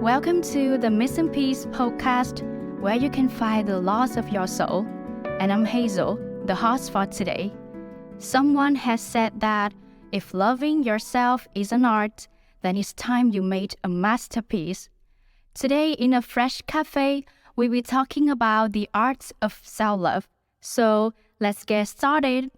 Welcome to the Missing Piece podcast, where you can find the loss of your soul. And I'm Hazel, the host for today. Someone has said that if loving yourself is an art, then it's time you made a masterpiece. Today, in a fresh cafe, we'll be talking about the art of self-love. So let's get started.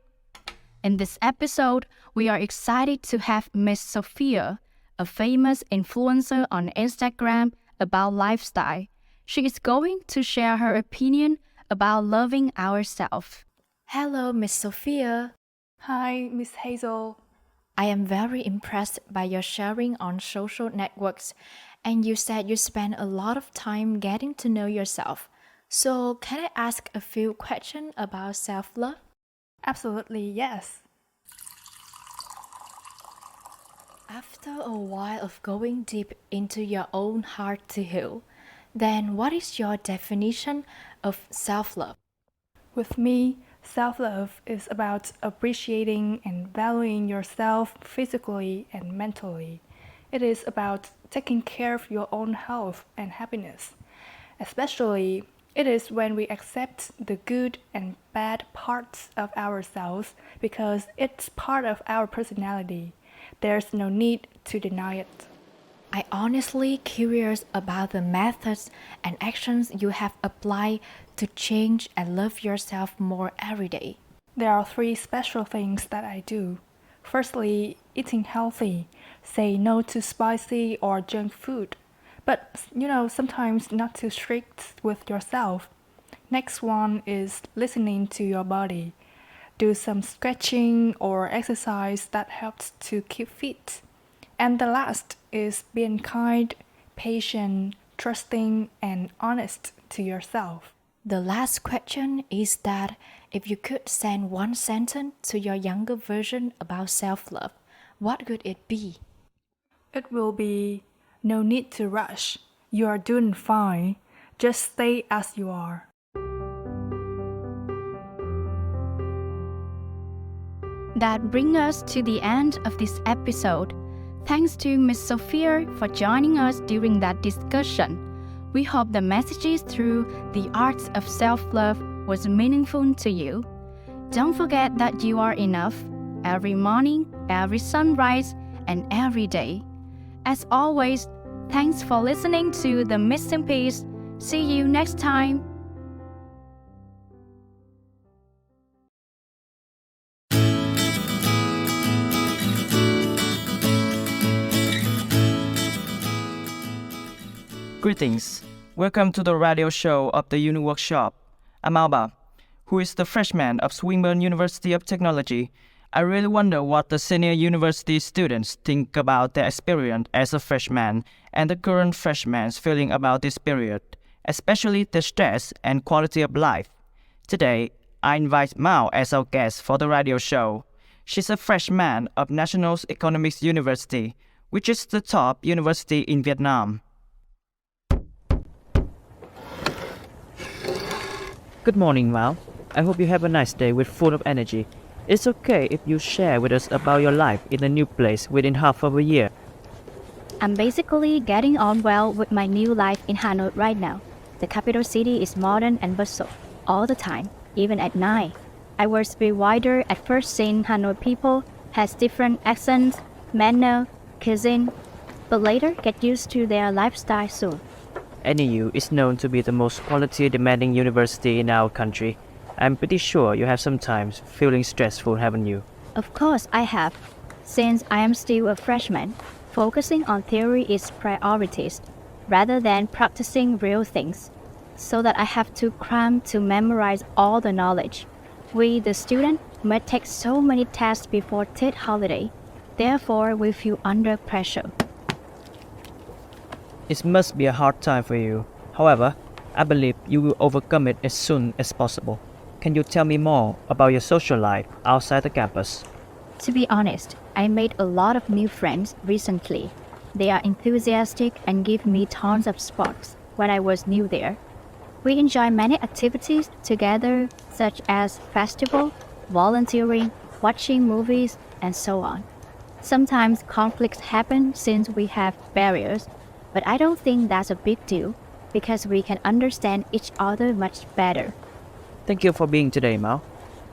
In this episode, we are excited to have Miss Sophia, a famous influencer on Instagram about lifestyle. She is going to share her opinion about loving ourselves. Hello, Miss Sophia. Hi, Miss Hazel. I am very impressed by your sharing on social networks, and you said you spend a lot of time getting to know yourself. So, can I ask a few questions about self-love? Absolutely, yes. After a while of going deep into your own heart to heal, then what is your definition of self-love? With me, self-love is about appreciating and valuing yourself physically and mentally. It is about taking care of your own health and happiness. Especially, it is when we accept the good and bad parts of ourselves because it's part of our personality. There's no need to deny it. I'm honestly curious about the methods and actions you have applied to change and love yourself more every day. There are 3 special things that I do. Firstly, eating healthy. Say no to spicy or junk food. But, sometimes not too strict with yourself. Next one is listening to your body. Do some stretching or exercise that helps to keep fit. And the last is being kind, patient, trusting, and honest to yourself. The last question is that if you could send one sentence to your younger version about self-love, what would it be? It will be, no need to rush. You are doing fine. Just stay as you are. That brings us to the end of this episode. Thanks to Miss Sophia for joining us during that discussion. We hope the messages through the art of self-love was meaningful to you. Don't forget that you are enough every morning, every sunrise, and every day. As always, thanks for listening to The Missing Piece. See you next time. Greetings. Welcome to the radio show of the Uni Workshop. I'm Alba, who is the freshman of Swinburne University of Technology. I really wonder what the senior university students think about their experience as a freshman and the current freshmen's feeling about this period, especially the stress and quality of life. Today, I invite Mao as our guest for the radio show. She's a freshman of National Economics University, which is the top university in Vietnam. Good morning, Mao. I hope you have a nice day with full of energy. It's okay if you share with us about your life in a new place within half of a year. I'm basically getting on well with my new life in Hanoi right now. The capital city is modern and bustle all the time, even at night. I was a bit wider at first seeing Hanoi people has different accents, manner, cuisine, but later get used to their lifestyle soon. NEU is known to be the most quality-demanding university in our country. I'm pretty sure you have sometimes feeling stressful, haven't you? Of course I have. Since I am still a freshman, focusing on theory is priorities, rather than practicing real things, so that I have to cram to memorize all the knowledge. We, the student, might take so many tests before Tet holiday. Therefore, we feel under pressure. It must be a hard time for you. However, I believe you will overcome it as soon as possible. Can you tell me more about your social life outside the campus? To be honest, I made a lot of new friends recently. They are enthusiastic and give me tons of sparks when I was new there. We enjoy many activities together, such as festival, volunteering, watching movies, and so on. Sometimes conflicts happen since we have barriers, But I don't think that's a big deal because we can understand each other much better. Thank you for being today, Mao.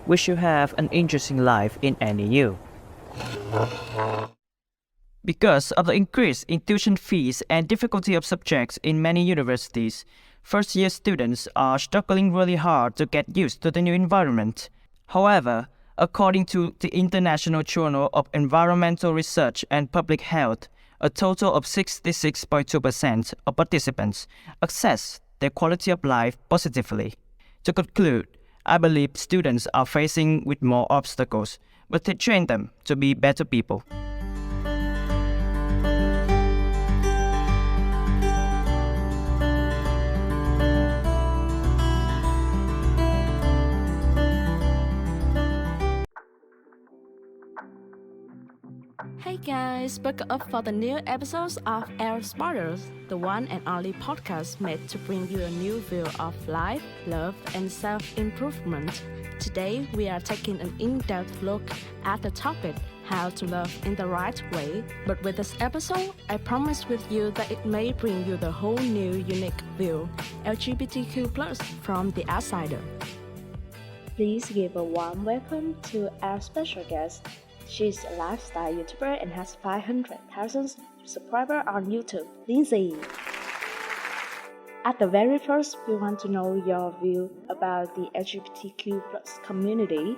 Wish you have an interesting life in NEU. Because of the increase in tuition fees and difficulty of subjects in many universities, first-year students are struggling really hard to get used to the new environment. However, according to the International Journal of Environmental Research and Public Health, a total of 66.2% of participants assess their quality of life positively. To conclude, I believe students are facing with more obstacles, but they train them to be better people. Hey guys, buckle up for the new episodes of Air Spotters, the one and only podcast made to bring you a new view of life, love, and self-improvement. Today, we are taking an in-depth look at the topic, how to love in the right way. But with this episode, I promise with you that it may bring you the whole new unique view, LGBTQ+, from the outsider. Please give a warm welcome to our special guest. She's a lifestyle YouTuber and has 500,000 subscribers on YouTube, Lindsay. At the very first, we want to know your view about the LGBTQ+ community.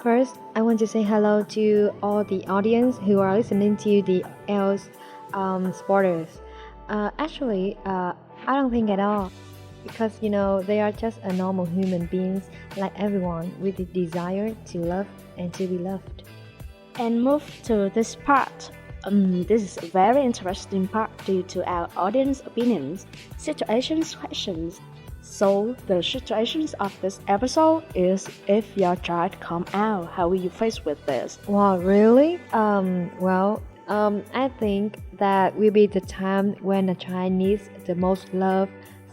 First, I want to say hello to all the audience who are listening to the Els Sporters. Actually, I don't think at all, because they are just a normal human beings like everyone with the desire to love and to be loved. And move to this part. This is a very interesting part due to our audience opinions, situations, questions. So the situations of this episode is if your child come out, how will you face with this? Wow, really? I think that will be the time when a child needs the most love,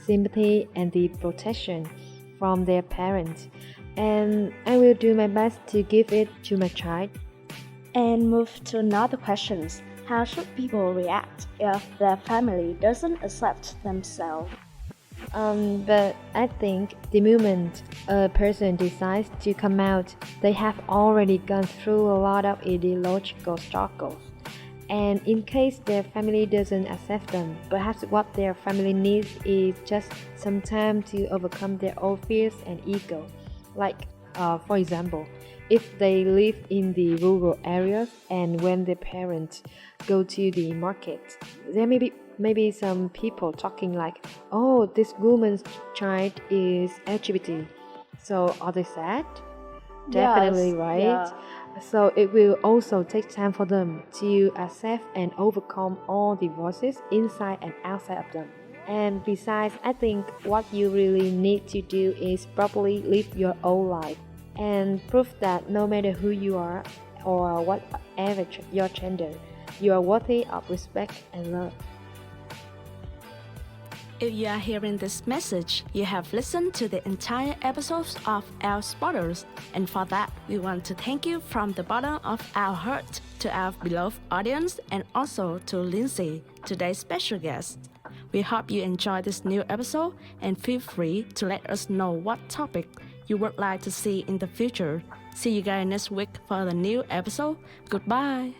sympathy, and the protection from their parents. And I will do my best to give it to my child. And move to another questions. How should people react if their family doesn't accept themselves? But I think the moment a person decides to come out, they have already gone through a lot of ideological struggles. And in case their family doesn't accept them, perhaps what their family needs is just some time to overcome their own fears and ego. Like, for example, if they live in the rural areas and when their parents go to the market, there may be some people talking like, oh, this woman's child is LGBT. So are they sad? Definitely, yes, right? Yeah. So it will also take time for them to accept and overcome all the voices inside and outside of them. And besides, I think what you really need to do is properly live your own life and prove that no matter who you are or whatever your gender, you are worthy of respect and love. If you are hearing this message, you have listened to the entire episodes of our Spotters, and for that, we want to thank you from the bottom of our heart to our beloved audience and also to Lindsay, today's special guest. We hope you enjoyed this new episode and feel free to let us know what topic you would like to see in the future. See you guys next week for the new episode. Goodbye.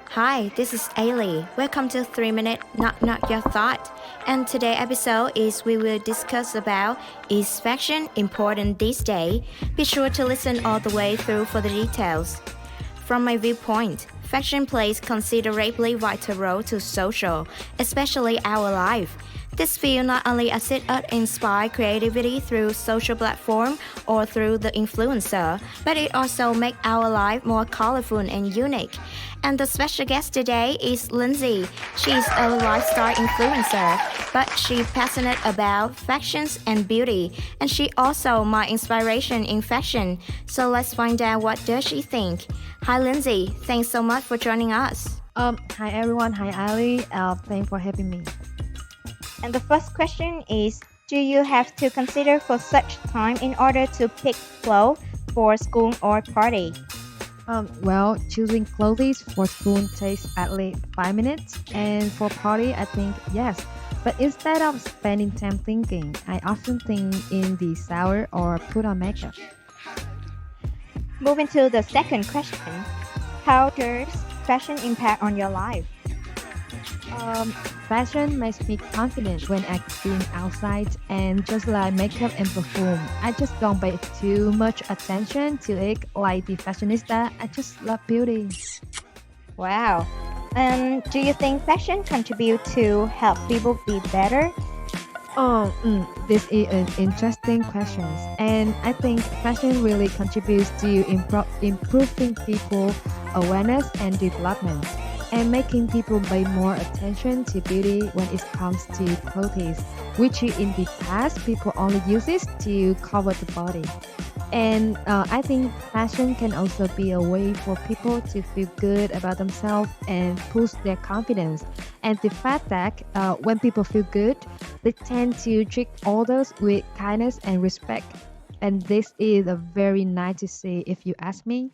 Hi, this is Ailey. Welcome to 3 Minute Not Your Thought. And today's episode is we will discuss about is fashion important these days? Be sure to listen all the way through for the details. From my viewpoint, fashion plays considerably vital role to social, especially our life. This field not only assists us inspire creativity through social platform or through the influencer, but it also makes our life more colorful and unique. And the special guest today is Lindsay. She's a lifestyle influencer, but she's passionate about fashions and beauty. And she also my inspiration in fashion. So let's find out what does she think. Hi Lindsay, thanks so much for joining us. Hi everyone, hi Ali. Thanks for having me. And the first question is, do you have to consider for such time in order to pick clothes for school or party? Well, choosing clothes for school takes at least 5 minutes, and for party, I think yes. But instead of spending time thinking, I often think in the shower or put on makeup. Moving to the second question. How does fashion impact on your life? Fashion makes me confident when acting outside, and just like makeup and perfume, I just don't pay too much attention to it like the fashionista. I just love beauty. Wow. Do you think fashion contribute to help people be better? This is an interesting question, and I think fashion really contributes to improving people's awareness and development, and making people pay more attention to beauty when it comes to clothes, which in the past people only use it to cover the body. And I think fashion can also be a way for people to feel good about themselves and boost their confidence. And the fact that when people feel good, they tend to treat others with kindness and respect. And this is a very nice to see if you ask me.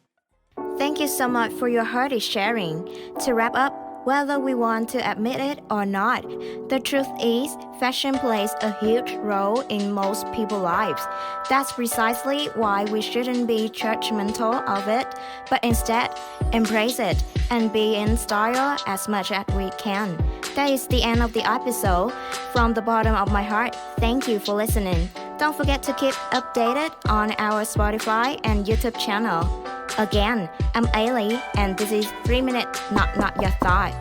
Thank you so much for your hearty sharing. To wrap up, whether we want to admit it or not, the truth is fashion plays a huge role in most people's lives. That's precisely why we shouldn't be judgmental of it, but instead embrace it and be in style as much as we can. That is the end of the episode. From the bottom of my heart, thank you for listening. Don't forget to keep updated on our Spotify and YouTube channel. Again, I'm Ailey, and this is 3 Minute Not Your Thought.